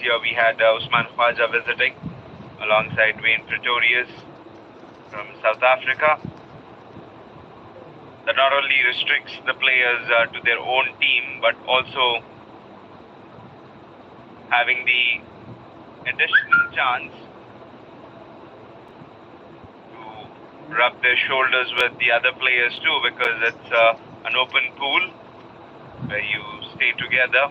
year we had Usman Khwaja visiting alongside Wayne Pretorius from South Africa. That not only restricts the players to their own team, but also having the additional chance to rub their shoulders with the other players too, because it's an open pool where you stay together.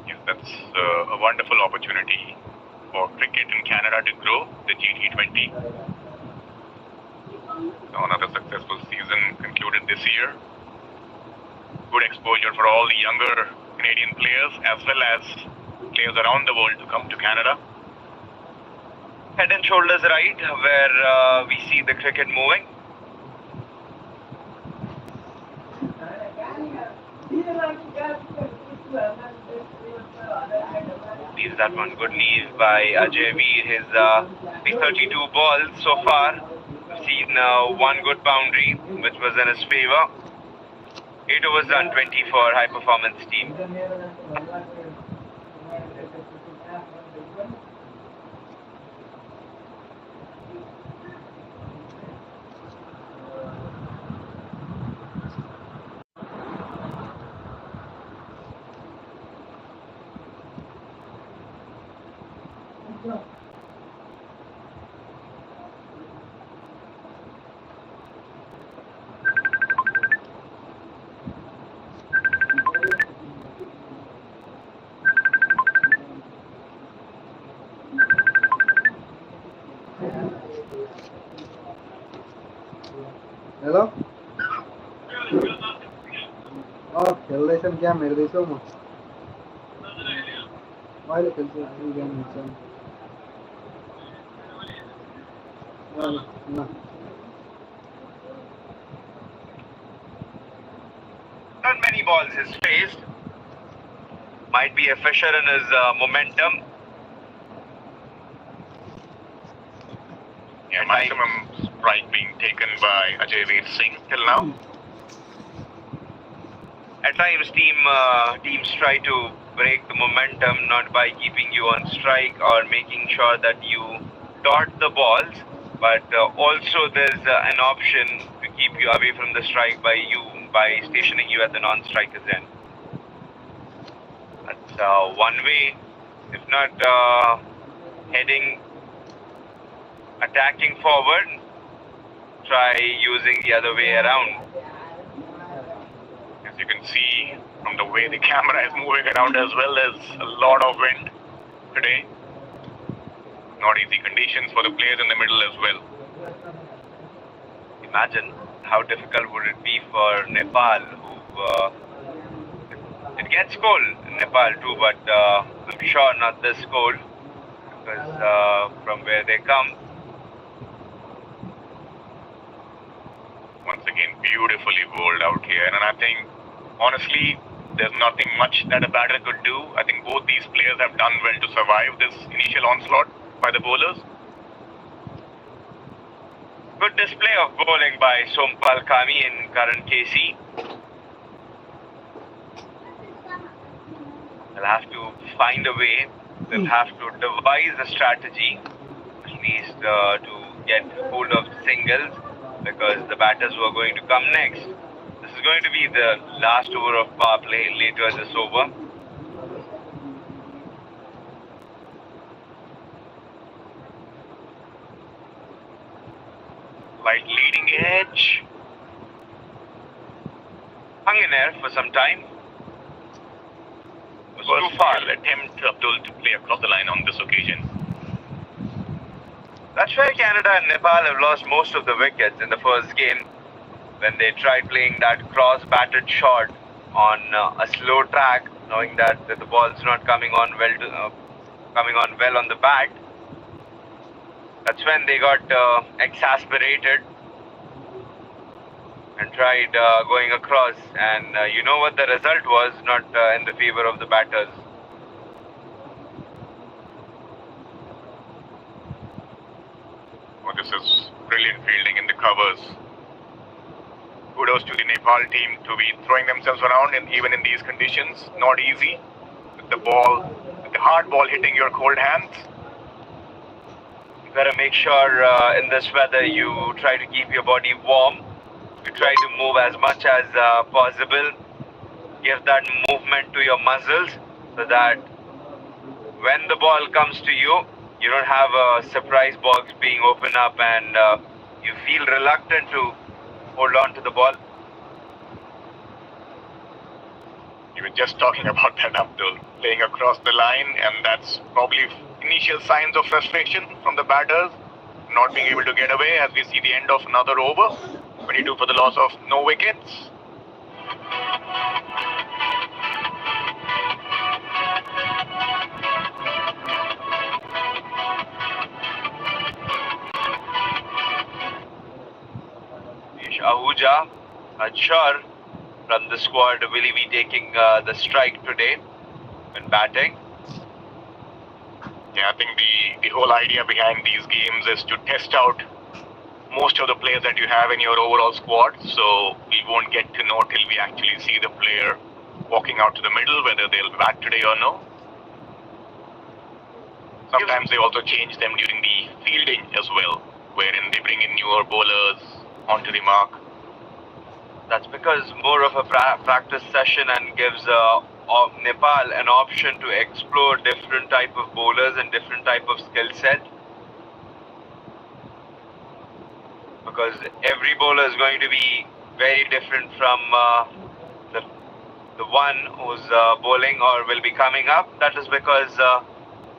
Yes, that's a wonderful opportunity for cricket in Canada to grow, the G20. Another successful season concluded this year. Good exposure for all the younger Canadian players as well as players around the world to come to Canada. Head and shoulders right where we see the cricket moving. Leaves that one. Good leave by Ajay Veer. His 32 balls so far. We've seen one good boundary, which was in his favor. 8 overs done, 20 for high performance team. Hello? Oh, relation क्या मेरे देशों में? वाले कैसे क्या मिलता है? ना. Not many balls he's faced. Might be a fissure in his momentum. Yeah, maximum strike being taken by Ajay Veer Singh till now. At times, teams try to break the momentum not by keeping you on strike or making sure that you dot the balls, but also there's an option to keep you away from the strike by stationing you at the non-striker's end. That's one way. If not attacking forward, try using the other way around. As you can see from the way the camera is moving around as well, there's a lot of wind today. Not easy conditions for the players in the middle as well. Imagine how difficult would it be for Nepal, it gets cold in Nepal too, but I'm sure not this cold, because from where they come. Once again, beautifully bowled out here, and I think honestly there's nothing much that a batter could do. I think both these players have done well to survive this initial onslaught by the bowlers. Good display of bowling by Sompal Kami and Karan Casey. They'll have to find a way. They'll have to devise a strategy, at least to get hold of singles, because the batters who are going to come next. This is going to be the last over of power play later this over. Light leading edge. Hung in air for some time. Was too far. Attempt Abdul to play across the line on this occasion. That's where Canada and Nepal have lost most of the wickets in the first game, when they tried playing that cross-batted shot on a slow track, knowing that the ball's not coming on well on the bat. That's when they got exasperated and tried going across, and you know what the result was, not in the favor of the batters. Oh, this is brilliant fielding in the covers. Kudos to the Nepal team to be throwing themselves around, and even in these conditions, not easy. With the hard ball hitting your cold hands. You gotta make sure in this weather you try to keep your body warm. You try to move as much as possible. Give that movement to your muscles so that when the ball comes to you, you don't have a surprise box being opened up and you feel reluctant to hold on to the ball. You were just talking about that, Abdul, playing across the line, and that's probably initial signs of frustration from the batters, not being able to get away as we see the end of another over. 22 for the loss of no wickets. Ahuja, sure, from the squad, will he be taking the strike today when batting? Yeah, I think the whole idea behind these games is to test out most of the players that you have in your overall squad. So we won't get to know till we actually see the player walking out to the middle, whether they'll bat today or no. Sometimes they also change them during the fielding as well, wherein they bring in newer bowlers onto the mark. That's because more of a practice session and gives Nepal an option to explore different type of bowlers and different type of skill set. Because every bowler is going to be very different from the one who's bowling or will be coming up. That is because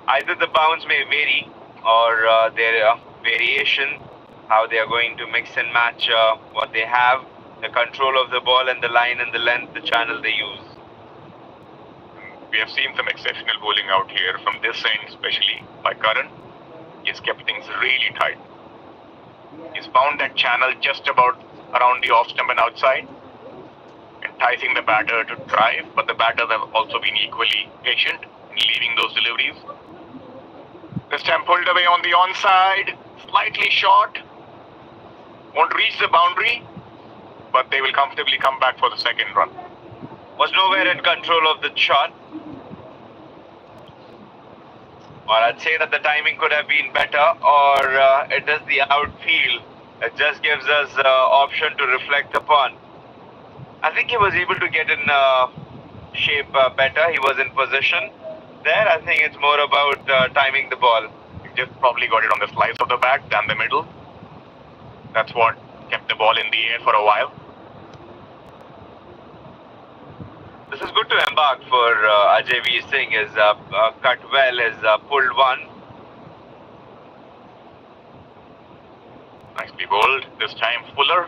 either the bounce may vary or their variation, how they are going to mix and match what they have, the control of the ball and the line and the length, the channel they use. We have seen some exceptional bowling out here from this end, especially by Karan. He's kept things really tight. He's found that channel just about around the off stump and outside, enticing the batter to drive, but the batters have also been equally patient in leaving those deliveries. This time pulled away on the onside, slightly short, won't reach the boundary, but they will comfortably come back for the second run. Was nowhere in control of the shot. Or I'd say that the timing could have been better, or it is the outfield. It just gives us option to reflect upon. I think he was able to get in shape better. He was in position. There, I think it's more about timing the ball. He just probably got it on the slice of the bat than the middle. That's what kept the ball in the air for a while. This is good to embark for Ajay V Singh. Is cut well, is pulled one. Nicely bowled. This time Fuller.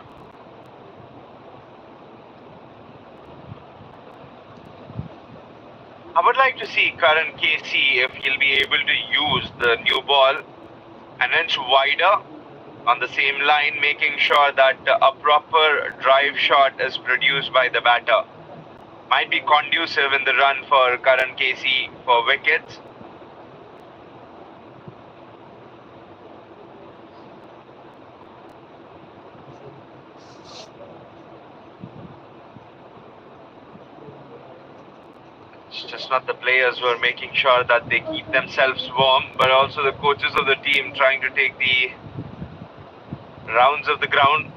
I would like to see Karan KC if he'll be able to use the new ball an inch wider on the same line, making sure that a proper drive shot is produced by the batter. Might be conducive in the run for Karan KC for wickets. It's just not the players who are making sure that they keep themselves warm, but also the coaches of the team trying to take the rounds of the ground.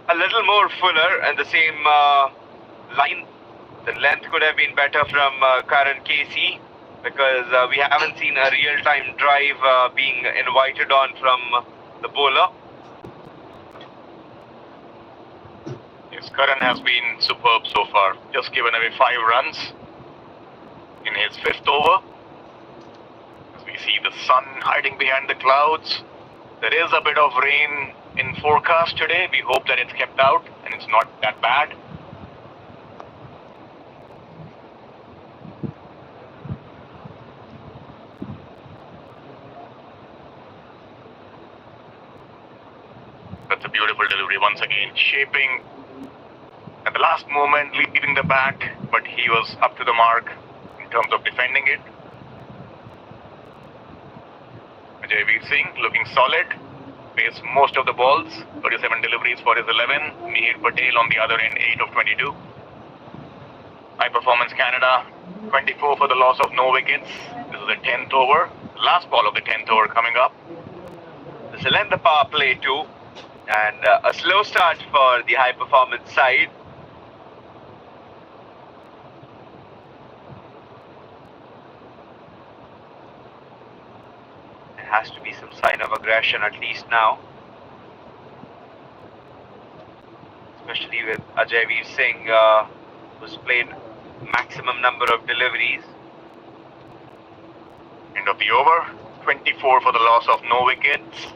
A little more fuller and the same line. The length could have been better from Karan KC because we haven't seen a real-time drive being invited on from the bowler. Yes, Karan has been superb so far. Just given away 5 runs in his 5th over. As we see the sun hiding behind the clouds. There is a bit of rain in forecast today. We hope that it's kept out and it's not that bad. That's a beautiful delivery once again, shaping at the last moment, leaving the bat, but he was up to the mark in terms of defending it. Ajay Singh looking solid. Faced most of the balls. 37 deliveries for his 11. Mihir Patel on the other end, 8 of 22. High Performance Canada, 24 for the loss of no wickets. This is the 10th over. Last ball of the 10th over coming up. This will end the power play too. And a slow start for the high performance side. There has to be some sign of aggression at least now. Especially with Ajay Singh, who's played maximum number of deliveries. End of the over. 24 for the loss of no wickets.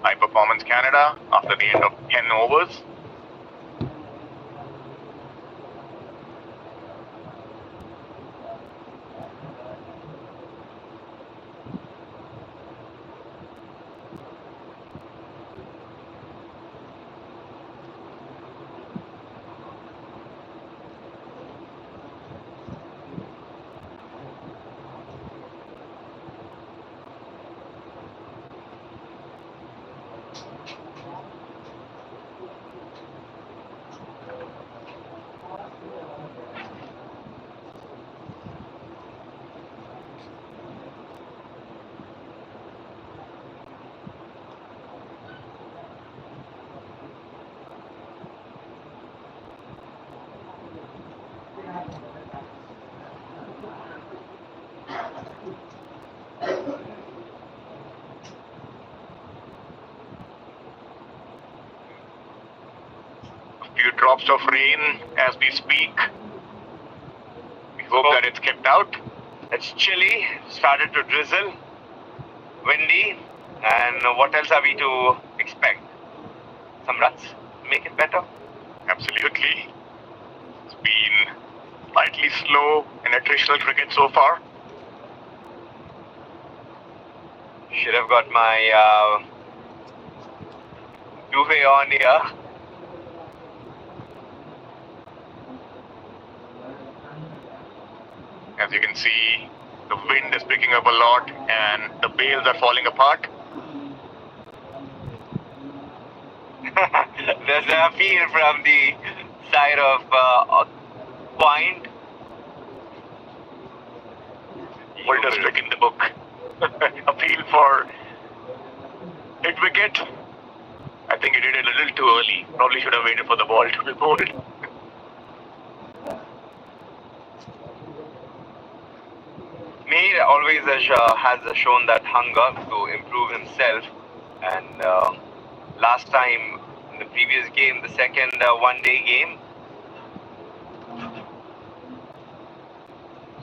High Performance Canada after the end of 10 overs. Few drops of rain as we speak. We hope that it's kept out. It's chilly, started to drizzle, windy, and what else are we to expect? Some runs to make it better? Absolutely. It's been slightly slow in attritional cricket so far. Should have got my duvet on here. As you can see, the wind is picking up a lot and the bales are falling apart. There's a feel from the side of point. Oldest trick in the book. Appeal for hit wicket. I think he did it a little too early. Probably should have waited for the ball to be bowled. Mir always has shown that hunger to improve himself, and last time in the previous game, the second one-day game,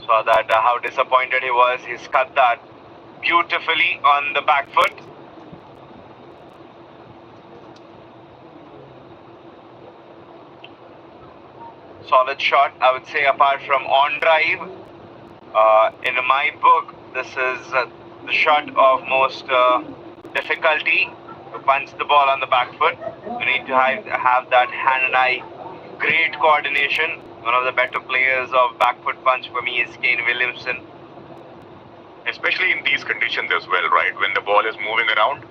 saw that how disappointed he was. He's cut that beautifully on the back foot. Solid shot, I would say, apart from on drive. In my book, this is the shot of most difficulty to punch the ball on the back foot. You need to have that hand and eye, great coordination. One of the better players of back foot punch for me is Kane Williamson. Especially in these conditions as well, right? When the ball is moving around,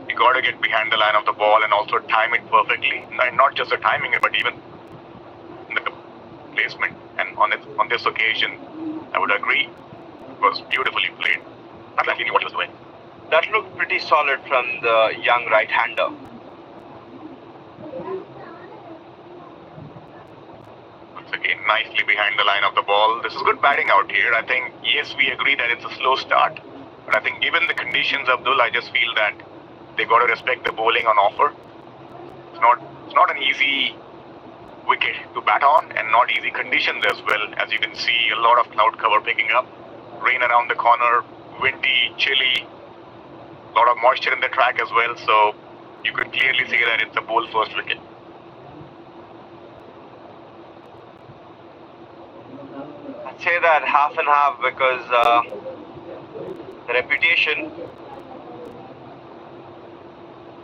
you got to get behind the line of the ball and also time it perfectly. And not just the timing, but even the placement. And on this occasion, I would agree, it was beautifully played. Not like he knew what he was doing. That looked pretty solid from the young right-hander. Once again, nicely behind the line of the ball. This is good batting out here. I think, yes, we agree that it's a slow start. But I think given the conditions, Abdul, I just feel that they got to respect the bowling on offer. It's not an easy wicket to bat on and not easy conditions as well. As you can see, a lot of cloud cover picking up, rain around the corner, windy, chilly, a lot of moisture in the track as well. So you could clearly see that it's a bowl first wicket. I'd say that half and half because the reputation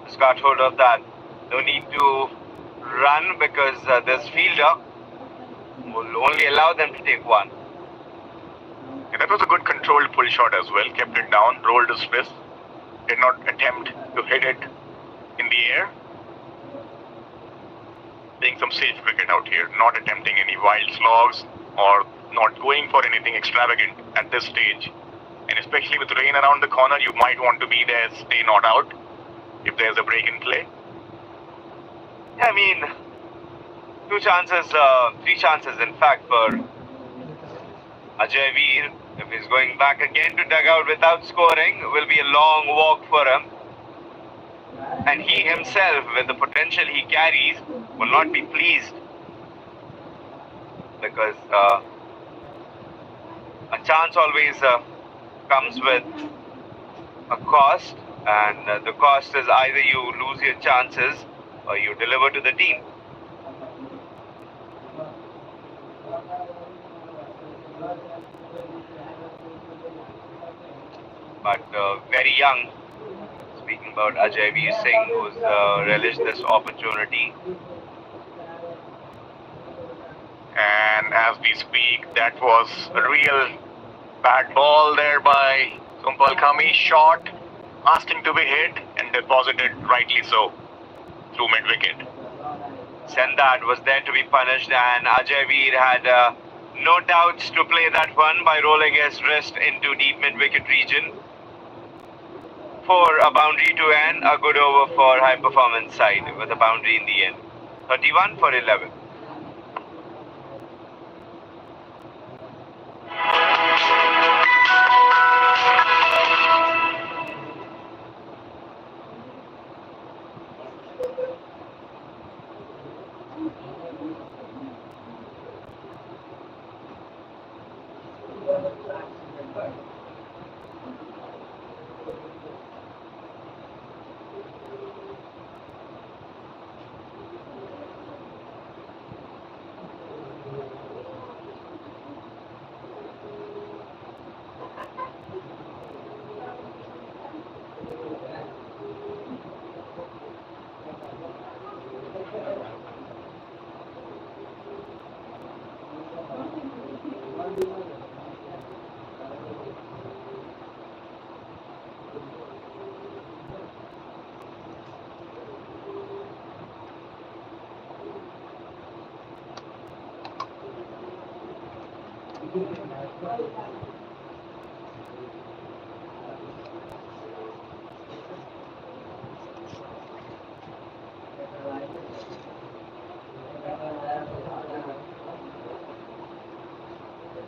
has got hold of that. No need to run because this fielder will only allow them to take one. And that was a good controlled pull shot as well. Kept it down, rolled his fist, did not attempt to hit it in the air. Playing some safe cricket out here, not attempting any wild slogs or not going for anything extravagant at this stage. And especially with rain around the corner, you might want to be there, stay not out if there's a break in play. I mean, three chances in fact for Ajay Veer. If he's going back again to dugout without scoring, will be a long walk for him. And he himself, with the potential he carries, will not be pleased. Because a chance always comes with a cost. And the cost is either you lose your chances or you deliver to the team. But very young. Speaking about Ajay Veer Singh, who's relished this opportunity. And as we speak, that was a real bad ball there by Sumpal Khami. Shot, asking to be hit and deposited rightly so through mid-wicket. Sendad was there to be punished, and Ajay Veer had no doubts to play that one by rolling his wrist into deep mid-wicket region for a boundary to end. A good over for high performance side with a boundary in the end. 31 for 11.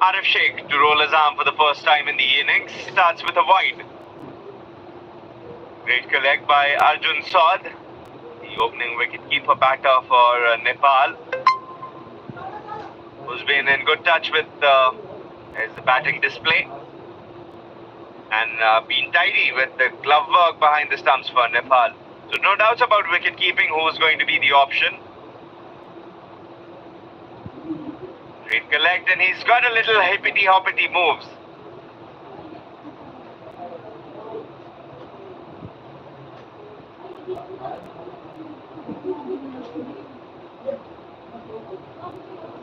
Arif Sheikh to roll his arm for the first time in the innings. Starts with a wide. Great collect by Arjun Saud, the opening wicket-keeper batter for Nepal, who's been in good touch with his batting display and been tidy with the glove work behind the stumps for Nepal. So no doubts about wicket-keeping, who's going to be the option. Great collect, and he's got a little hippity-hoppity moves.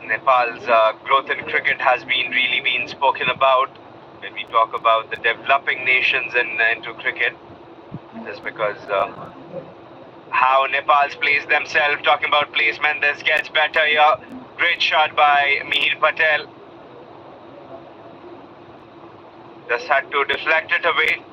Nepal's growth in cricket has really been spoken about when we talk about the developing nations into cricket. Just because how Nepal's placed themselves, talking about placement, this gets better here. Great shot by Mihir Patel. Just had to deflect it away.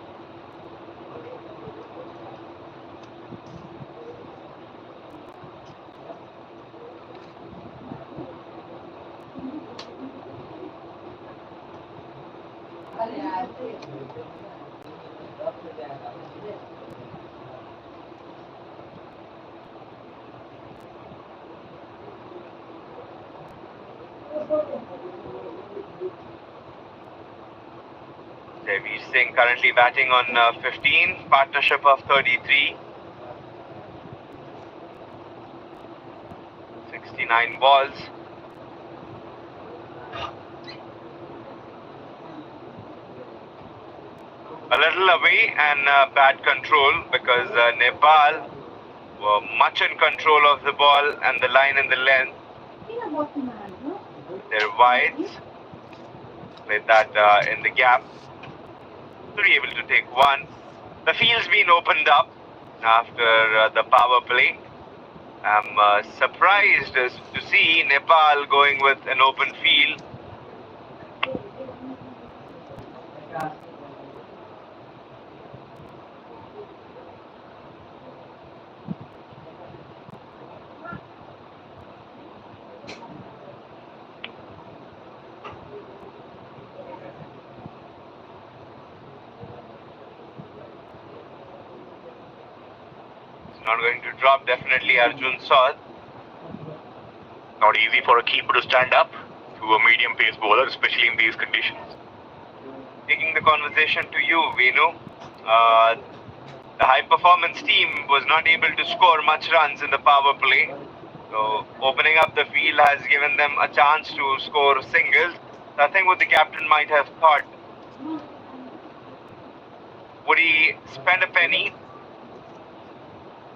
Devi Singh currently batting on 15, partnership of 33. 69 balls. A little away and bad control because Nepal were much in control of the ball and the line and the length. They're wides. Played that in the gap. To be able to take one. The field's been opened up after the power play. I'm surprised to see Nepal going with an open field. It's not going to drop, definitely Arjun saw it. Not easy for a keeper to stand up to a medium pace bowler, especially in these conditions. Taking the conversation to you, Venu. The high performance team was not able to score much runs in the power play. So opening up the field has given them a chance to score singles. So I think what the captain might have thought, would he spend a penny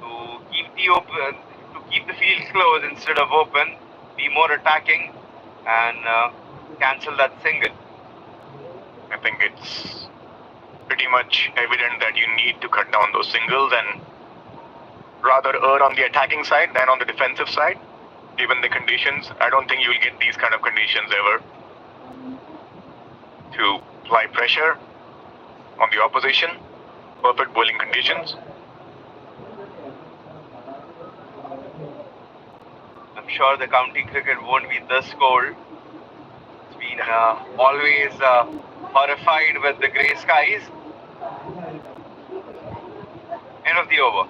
to keep the field closed instead of open, be more attacking, and cancel that single? I think it's pretty much evident that you need to cut down those singles and rather err on the attacking side than on the defensive side. Given the conditions, I don't think you will get these kind of conditions ever to apply pressure on the opposition. Perfect bowling conditions. I'm sure the county cricket won't be this cold. It's been always horrified with the grey skies. End of the over.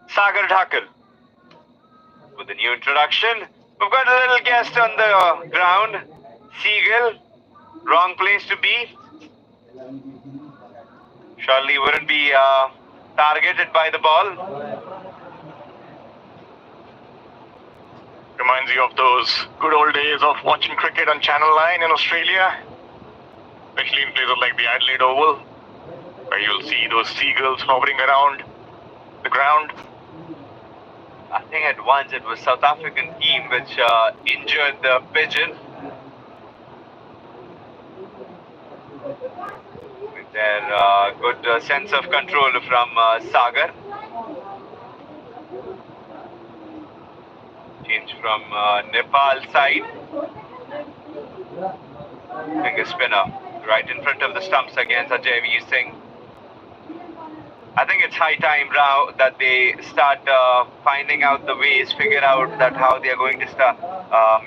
Sagar Thakur. With the new introduction, we've got a little guest on the ground. Seagull, wrong place to be. Surely wouldn't be targeted by the ball. Reminds you of those good old days of watching cricket on Channel 9 in Australia, especially in places like the Adelaide Oval, where you'll see those seagulls hovering around the ground. I think at once it was South African team which injured the pigeon with their good sense of control from Sagar. Change from Nepal side. Finger spinner right in front of the stumps against Ajay Veer Singh. I think it's high time now that they start finding out the ways, figure out that how they are going to start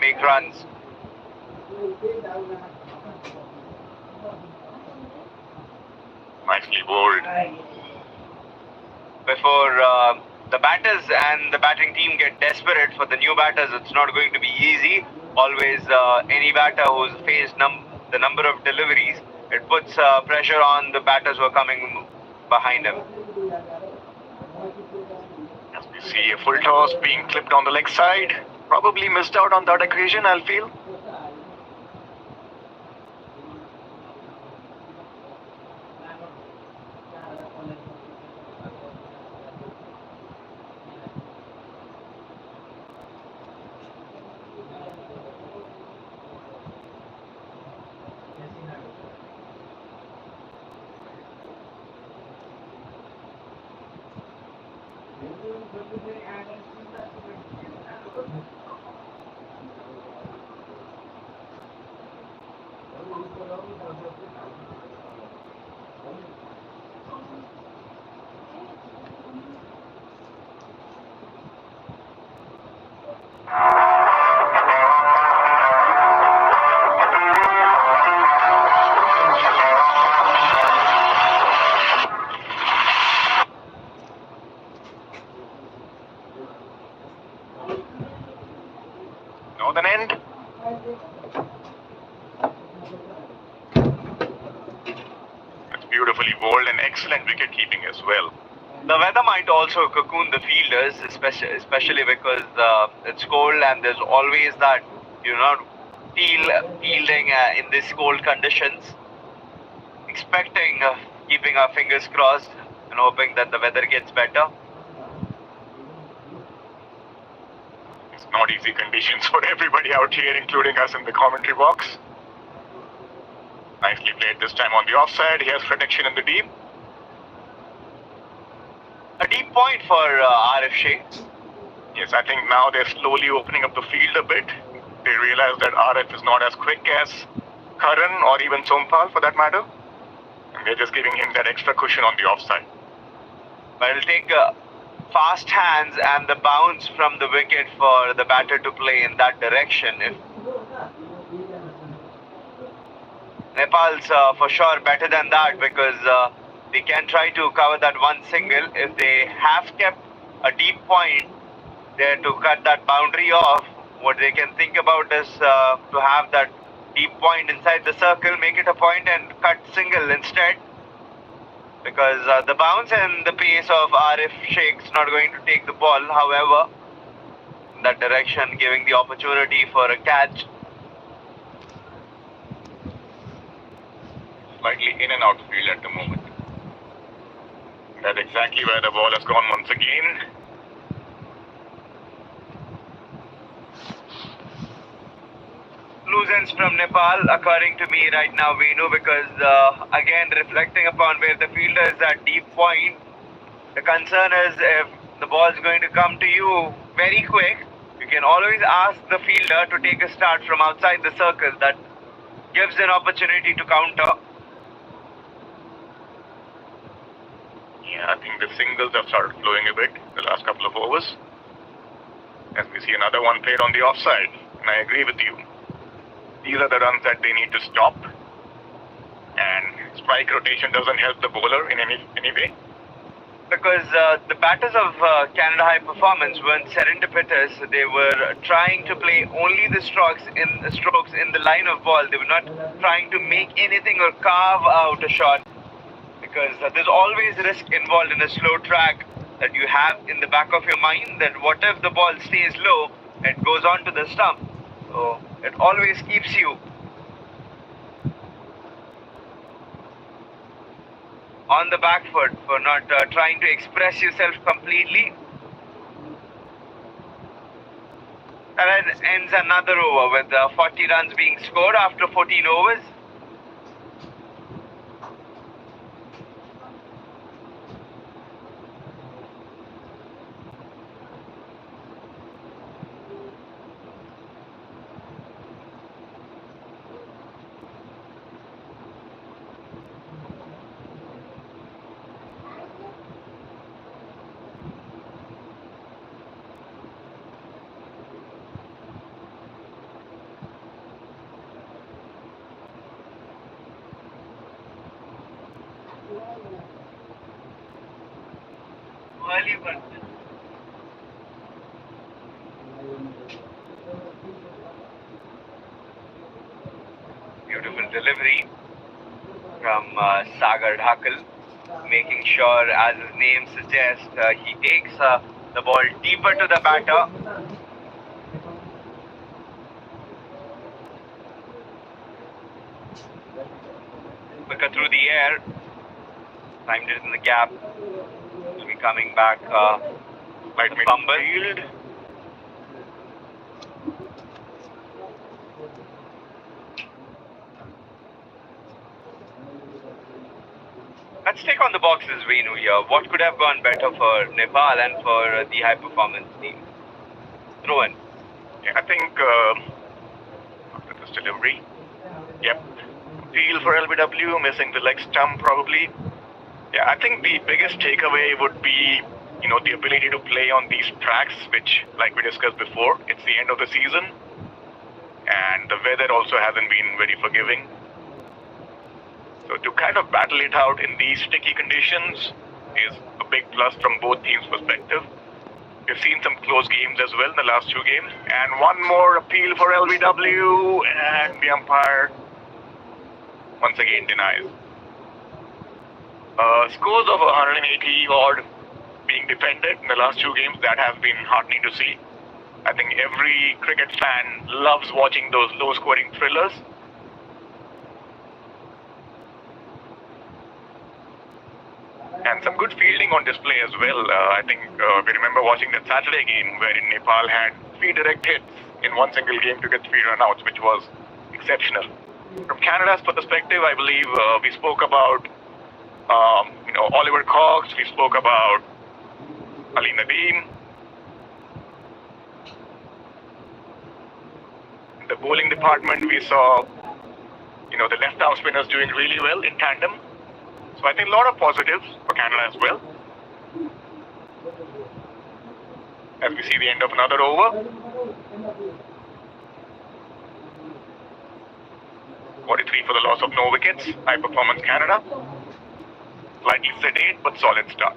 make runs. Nicely bowled. Before the batters and the batting team get desperate for the new batters, it's not going to be easy. Always any batter who's faced the number of deliveries, it puts pressure on the batters who are coming behind him. As we see a full toss being clipped on the leg side. Probably missed out on that occasion, I'll feel. Northern end. That's beautifully bowled and excellent wicket keeping as well. The weather might also cocoon the fielders, especially because it's cold and there's always that fielding in these cold conditions. Expecting, keeping our fingers crossed and hoping that the weather gets better. It's not easy conditions for everybody out here, including us in the commentary box. Nicely played this time on the offside. He has protection in the deep. A deep point for RF Sheikh. Yes, I think now they're slowly opening up the field a bit. They realize that RF is not as quick as Karan or even Sompal for that matter. And they're just giving him that extra cushion on the offside. But it'll take fast hands and the bounce from the wicket for the batter to play in that direction. If Nepal's for sure better than that, because they can try to cover that one single. If they have kept a deep point there to cut that boundary off, what they can think about is to have that deep point inside the circle, make it a point and cut single instead. Because the bounce and the pace of Arif Sheikh's not going to take the ball, however, in that direction, giving the opportunity for a catch. Slightly in and out field at the moment. That's exactly where the ball has gone once again. Loose ends from Nepal, according to me right now, Venu, because again, reflecting upon where the fielder is at deep point, the concern is if the ball is going to come to you very quick, you can always ask the fielder to take a start from outside the circle. That gives an opportunity to counter. Yeah, I think the singles have started flowing a bit the last couple of overs. As we see another one played on the offside, and I agree with you. These are the runs that they need to stop, and strike rotation doesn't help the bowler in any way. Because the batters of Canada High Performance weren't serendipitous. They were trying to play only the strokes in the line of ball. They were not trying to make anything or carve out a shot. Because there's always risk involved in a slow track, that you have in the back of your mind that what if the ball stays low, it goes on to the stump. So it always keeps you on the back foot for not trying to express yourself completely. And it ends another over with 40 runs being scored after 14 overs. Beautiful delivery from Sagar Dhakal, making sure, as his name suggests, he takes the ball deeper to the batter. Quicker through the air, timed it in the gap. Will be coming back. Right midfield. Let's take on the boxes, Venu here. What could have gone better for Nepal and for the high performance team? Throw in. Yeah, I think after this delivery, yep, appeal for LBW, missing the leg stump probably. Yeah, I think the biggest takeaway would be, the ability to play on these tracks, which, like we discussed before, it's the end of the season, and the weather also hasn't been very forgiving. So to kind of battle it out in these sticky conditions is a big plus from both teams' perspective. We've seen some close games as well in the last 2 games, and one more appeal for LBW, and the umpire once again denies. Scores of 180 odd being defended in the last 2 games, that has been heartening to see. I think every cricket fan loves watching those low-scoring thrillers. And some good fielding on display as well. I think we remember watching that Saturday game wherein Nepal had 3 direct hits in one single game to get 3 run-outs, which was exceptional. From Canada's perspective, I believe we spoke about Oliver Cox, we spoke about Ali Nadeem. In the bowling department, we saw the left-arm spinners doing really well in tandem. So I think a lot of positives for Canada as well. As we see the end of another over. 43 for the loss of no wickets. High performance Canada. Slightly sedate but solid start.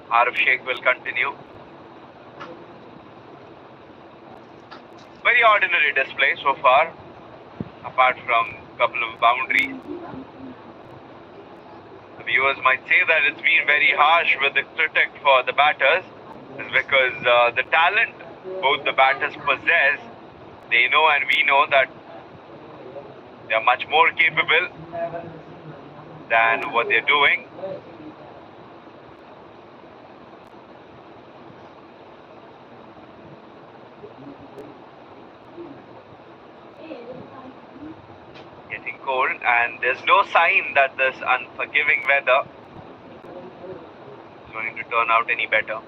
Arif Sheikh will continue. Very ordinary display so far, apart from a couple of boundaries. The viewers might say that it's been very harsh with the critic for the batters, is because the talent both the batters possess, they know and we know that they are much more capable than what they're doing. Getting cold, and there's no sign that this unforgiving weather is going to turn out any better.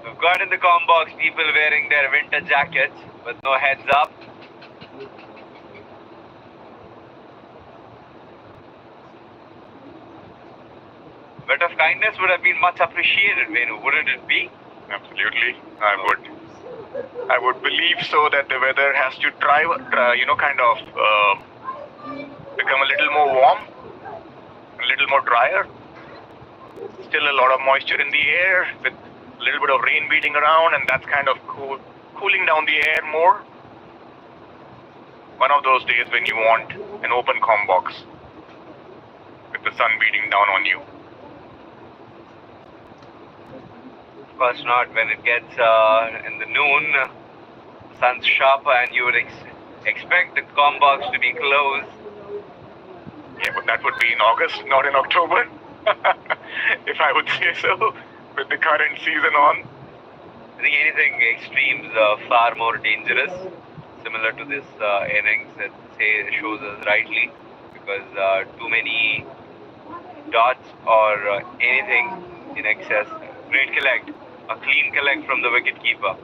We've got in the comm box people wearing their winter jackets with no heads up. A bit of kindness would have been much appreciated, Venu, wouldn't it be? Absolutely, I would believe so, that the weather has to become a little more warm, a little more drier. Still a lot of moisture in the air with a little bit of rain beating around, and that's kind of cooling down the air more. One of those days when you want an open comm box with the sun beating down on you. Of course not. When it gets in the noon, sun's sharper, and you would expect the comm box to be closed. Yeah, but that would be in August, not in October, if I would say so, with the current season on. I think anything extremes are far more dangerous, similar to this innings, it shows us rightly, because too many dots or anything in excess. Great collect, a clean collect from the wicket keeper.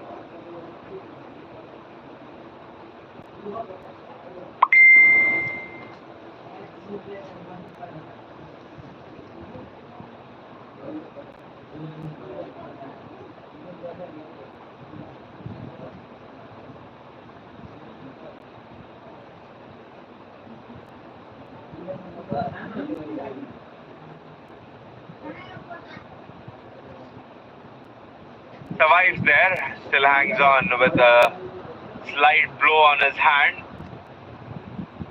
survives there, still hangs on with a slight blow on his hand.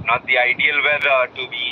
Not the ideal weather to be